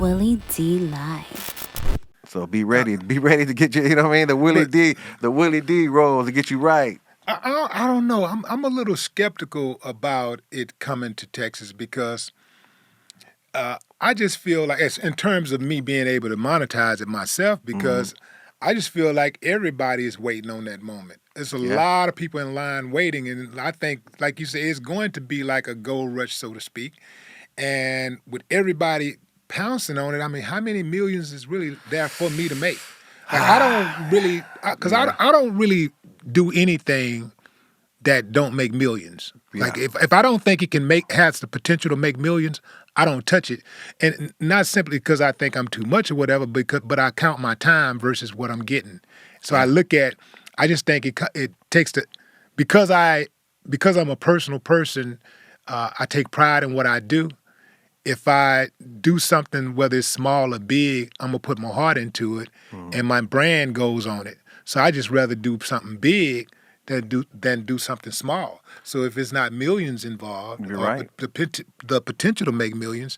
Willie D Live. So be ready to get you. You know what I mean? The Willie D rolls to get you right. I don't know. I'm a little skeptical about it coming to Texas because I just feel like, it's in terms of me being able to monetize it myself, because I just feel like everybody is waiting on that moment. There's a lot of people in line waiting, and I think, like you say, it's going to be like a gold rush, so to speak. And with everybody pouncing on it, I mean, how many millions is really there for me to make? Like, I don't really, because I don't really do anything that don't make millions. Like, if I don't think it has the potential to make millions, I don't touch it. And not simply because I think I'm too much or whatever, but I count my time versus what I'm getting. So I just think it takes because I'm a personal person, I take pride in what I do. If I do something, whether it's small or big, I'm gonna put my heart into it, and my brand goes on it. So I just rather do something big than do something small. So if it's not millions involved, You're right. The potential to make millions,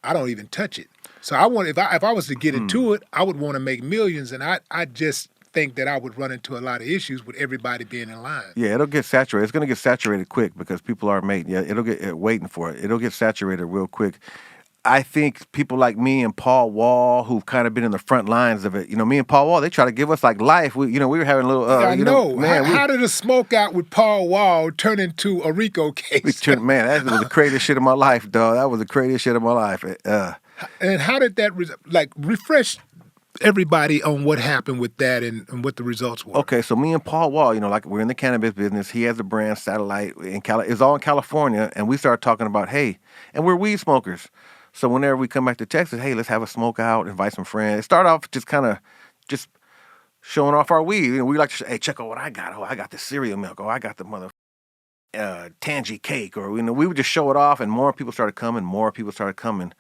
I don't even touch it. So if I was to get into it, I would want to make millions, and I just think that I would run into a lot of issues with everybody being in line. Yeah, it'll get saturated. It's going to get saturated quick because people are making. Yeah, it'll get waiting for it. It'll get saturated real quick. I think people like me and Paul Wall, who've kind of been in the front lines of it. You know, me and Paul Wall, they try to give us like life. We were having a little. I know. How did a smoke out with Paul Wall turn into a RICO case? Man, that was the craziest shit of my life, dog. That was the craziest shit of my life. And how did that refresh everybody on what happened with that and what the results were? Okay, so me and Paul Wall, like we're in the cannabis business. He has a brand, Satellite, it's all in California, and we started talking about, hey, and we're weed smokers. So whenever we come back to Texas, hey, let's have a smoke out, invite some friends. It started off just kind of just showing off our weed. We like to hey, check out what I got. Oh, I got the cereal milk. Oh, I got the mother tangy cake. Or, we would just show it off, and more people started coming.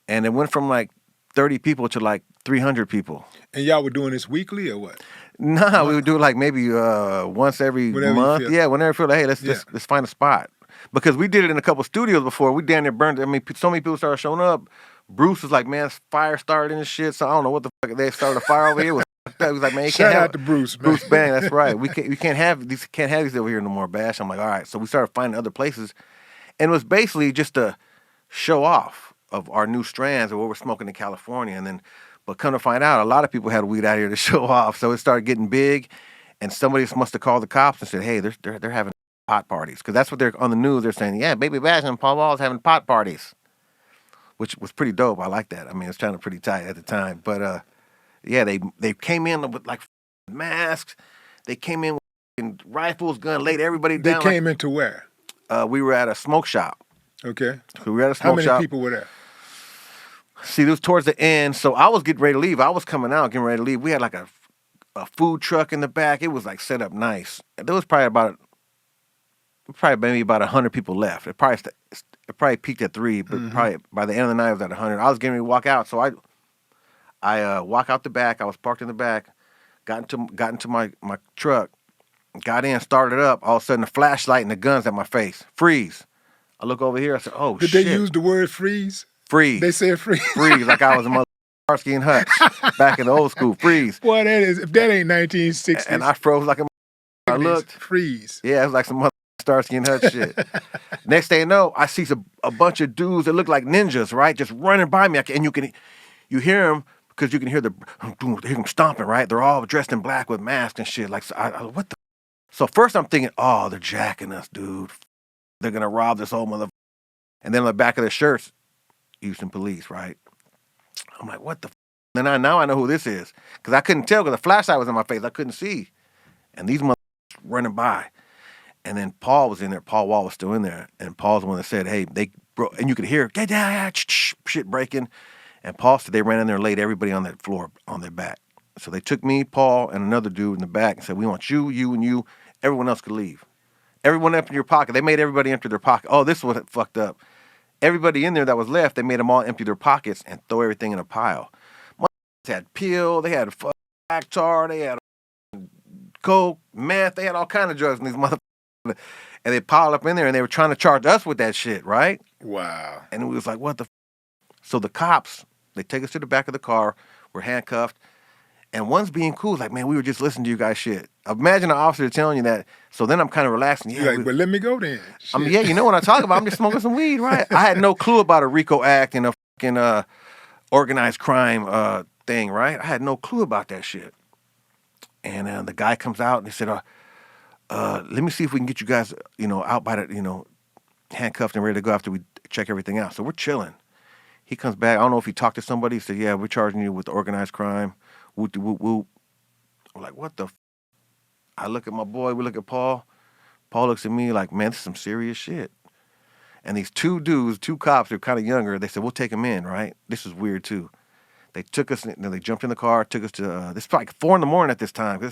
And it went from like 30 people to like 300 people. And y'all were doing this weekly or what? Nah, we would do it like maybe once every month. Yeah, whenever we feel like, hey, let's find a spot. Because we did it in a couple studios before. We damn near burned it. I mean, so many people started showing up. Bruce was like, man, fire started and shit. So I don't know what the fuck. They started a fire over here. He was like, man, you Shout can't out to Bruce, man. Bruce Bang, that's right. We can't have these over here no more, Bash. I'm like, all right. So we started finding other places. And it was basically just a show off of our new strands of what we're smoking in California. But come to find out, a lot of people had weed out here to show off. So it started getting big. And somebody must have called the cops and said, hey, they're having pot parties, because that's what they're on the news. They're saying, yeah, Baby Bash and Paul Wall's having pot parties, which was pretty dope. I like that. I mean, it's kind of pretty tight at the time. But yeah, they came in with like masks. They came in with rifles, gun, laid everybody down. They came into where? We were at a smoke shop. Okay. So we were at a smoke shop. How many people were there? See, it was towards the end, so I was getting ready to leave. I was coming out, getting ready to leave. We had like a food truck in the back. It was like set up nice. There was probably maybe about 100 people left. It probably peaked at 3, but probably by the end of the night it was at 100. I was getting ready to walk out, so I walk out the back. I was parked in the back, got into my truck, got in, started up. All of a sudden, the flashlight and the guns at my face. Freeze. I look over here. I said, "Oh shit!" Did they use the word freeze? Freeze. They said freeze. Freeze, like I was a mother Starsky and Hutch back in the old school. Freeze. Boy, if that ain't 1960s. And I froze like a. I looked. Freeze. Yeah, it was like some mother Starsky and Hutch shit. Next thing you know, I see a bunch of dudes that look like ninjas, right, just running by me, and you hear them because you can hear them stomping, right? They're all dressed in black with masks and shit. Like, so what the? So first I'm thinking, oh, they're jacking us, dude. They're gonna rob this old mother. And then on the back of their shirts, Houston police, right? I'm like, what the? And now I know who this is, because I couldn't tell because the flashlight was in my face. I couldn't see, and these mother running by. And then Paul was in there. Paul Wall was still in there. And Paul's the one that said, hey, they broke. And you could hear, get down, shit breaking. And Paul said they ran in there and laid everybody on that floor on their back. So they took me, Paul, and another dude in the back and said, we want you, and you. Everyone else could leave. Everyone empty your pocket. They made everybody empty their pocket. Oh, this is what fucked up. Everybody in there that was left, they made them all empty their pockets and throw everything in a pile. They had peel, they had black tar, they had coke, meth, they had all kind of drugs in these motherfuckers. And they piled up in there, and they were trying to charge us with that shit, right? Wow. And we was like, what the? So the cops They take us to the back of the car. We're handcuffed. And one's being cool. Like, man, we were just listening to you guys shit. Imagine an officer telling you that. So then I'm kind of relaxing. Yeah, You're like, but let me go then. I mean, yeah, you know what I'm talking about. I'm just smoking some weed, right? I had no clue about a RICO Act and a fucking organized crime thing, right? I had no clue about that shit. And the guy comes out and he said, let me see if we can get you guys, out by the, handcuffed and ready to go after we check everything out. So we're chilling. He comes back. I don't know if he talked to somebody. He said, yeah, we're charging you with organized crime. Whoop, whoop, whoop. We're like, what the I look at my boy. We look at Paul. Paul looks at me like, man, this is some serious shit. And these two dudes, two cops, they're kind of younger. They said, we'll take him in, right? This is weird, too. They took us, and then they jumped in the car, took us to, this is like 4 a.m. at this time.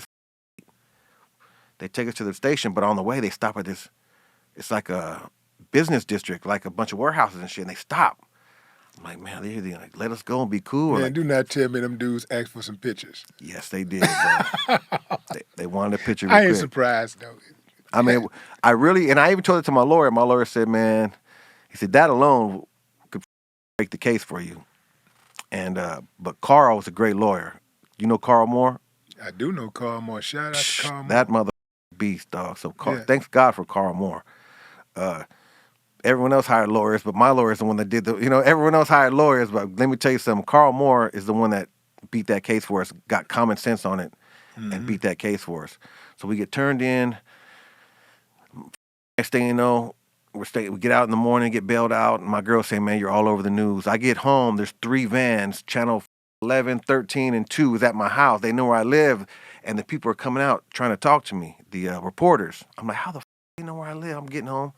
They take us to the station, but on the way, they stop at this, it's like a business district, like a bunch of warehouses and shit, and they stop. I'm like, man, they're like, let us go and be cool. Man, like, do not tell me them dudes asked for some pictures. Yes, they did, bro. they wanted a picture. I ain't surprised, though. I mean, I really, and I even told it to my lawyer. My lawyer said, man, he said, that alone could break the case for you. And, but Carl was a great lawyer. You know Carl Moore? I do know Carl Moore. Shout out to Carl Moore. That mother beast, dog. So thanks God for Carl Moore. Everyone else hired lawyers, but my lawyer is the one that did everyone else hired lawyers, but let me tell you something. Carl Moore is the one that beat that case for us, got common sense on it, and beat that case for us. So we get turned in. Next thing you know, we get out in the morning, get bailed out, and my girl say, man, you're all over the news. I get home, there's 3 vans, channel 11, 13, and 2 is at my house. They know where I live, and the people are coming out trying to talk to me, the reporters. I'm like, how the you know where I live? I'm getting home.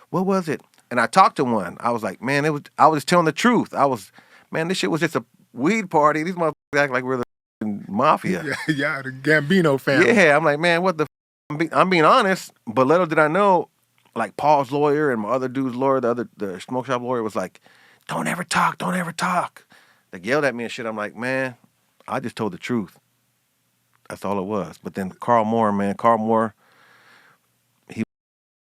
What was it? And I talked to one. I was like, man, I was telling the truth. This shit was just a weed party. These motherfuckers act like we're the mafia. Yeah, the Gambino family. Yeah, I'm like, man, what the I'm being honest, but little did I know, like Paul's lawyer and my other dude's lawyer, the smoke shop lawyer was like, don't ever talk. They yelled at me and shit. I'm like, man, I just told the truth. That's all it was. But then Carl Moore, he,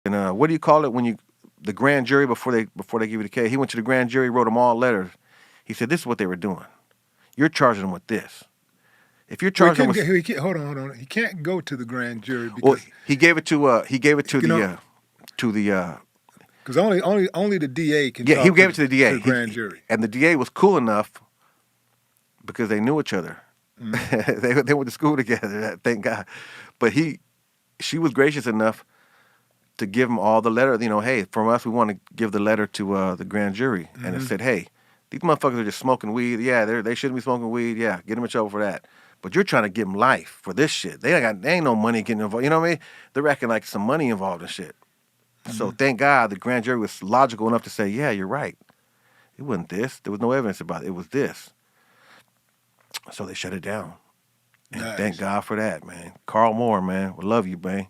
and what do you call it when the grand jury before they give you the case? He went to the grand jury, wrote them all letters. He said, this is what they were doing. You're charging them with this. If you're charging them with... Hold on. He can't go to the grand jury because... Well, he gave it to the... Because only the DA can. Yeah, he gave it to the DA. To the grand jury. And the DA was cool enough because they knew each other. They went to school together. Thank God. But she was gracious enough to give him all the letter. Hey, from us, we want to give the letter to the grand jury, and it said, hey, these motherfuckers are just smoking weed. Yeah, they shouldn't be smoking weed. Yeah, get them in trouble for that. But you're trying to give them life for this shit. They ain't no money getting involved. You know what I mean? They reckon like some money involved in shit. So thank God the grand jury was logical enough to say, yeah, you're right. It wasn't this. There was no evidence about it. It was this. So they shut it down. And Thank God for that, man. Carl Moore, man. We love you, man.